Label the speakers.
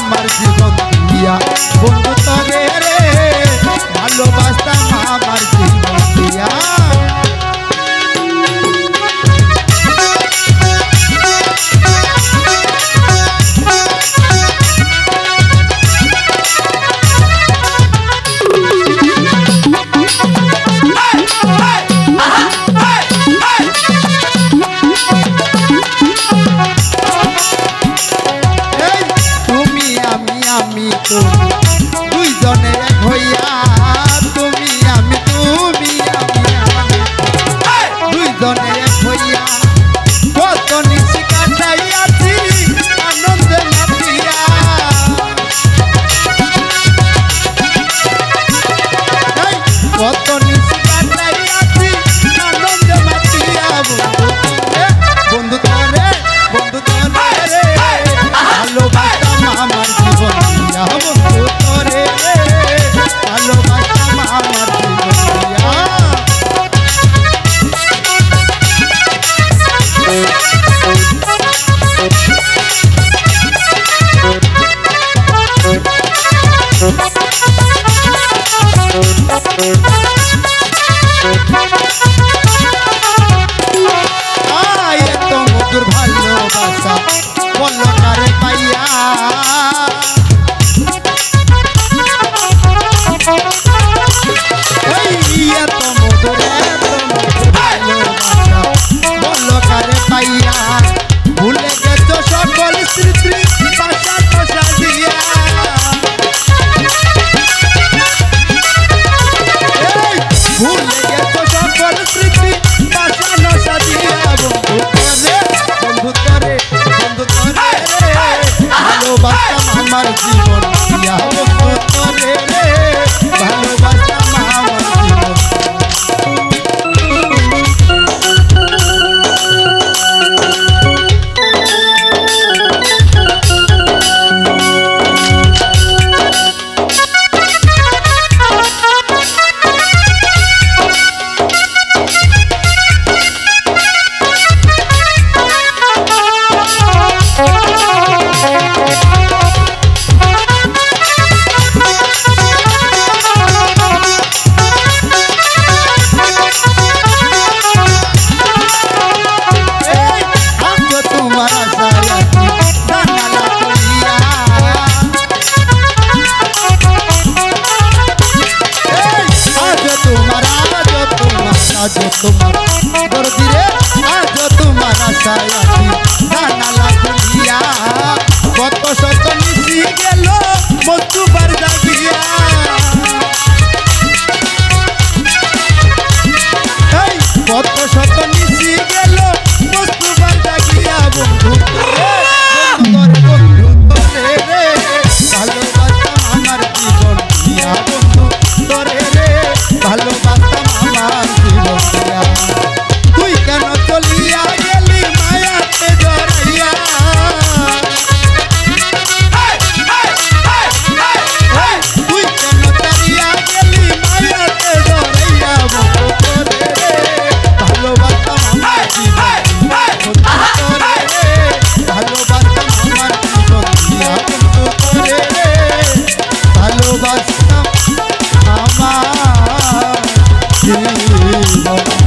Speaker 1: আমার জীবন দিয়া বন্ধু তরে রে ভালোবাসতাম আমার জীবন দিয়া দুইজনে এক হইয়া তুমি আমি দুইজনে এক হইয়া কত নিশি কাটাইয়াছি আনন্দে মাতিয়া কত নিশি কাটাইয়াছি আনন্দে মাতিয়া বন্ধু তরে রে ভালোবাসতাম আমার জীবন দিয়া বন্ধু তরে রে ভালোবাসতাম আমার জীবন দিয়া এত মধুর ভালোবাসা বললো কারে পাইয়া এত মধুর ভালোবাসা বললো কারে পাইয়া ভুলে গেছ সকল স্মৃতি বাসা কষা দিয়া ভুলে গেছ সকল স্মৃতি বাসা নশা দিয়া বন্ধু তরে রে ভালোবাসতাম আমার জীবন দিয়া বন্ধু তরে রে ভালোবাসতাম আমার জীবন आज तुम्हार दर्दी रे आज तुम्हार आशाय आছি জানালা খুলিয়া কত শত নিশি গেল মতুবার জাগিয়া কত শত নিশি গেল মতুবার জাগিয়া বন্ধু তরে রে ভালোবাসতাম আমার জীবন দিয়া বন্ধু তরে রে ভালোবাসতাম আমার জীবন দিয়া তুই কেন চলিয়া গেলি মায়াতে জড়াইয়া তুই কেন তারিয়া গেলি মায়াতে জড়াইয়া বন্ধু তরে রে ভালোবাসতাম আমার জীবন তরে রে ভালোবাসতাম আমার জীবন দিয়া বন্ধু তরে রে ভালোবাসতাম আমার জীবন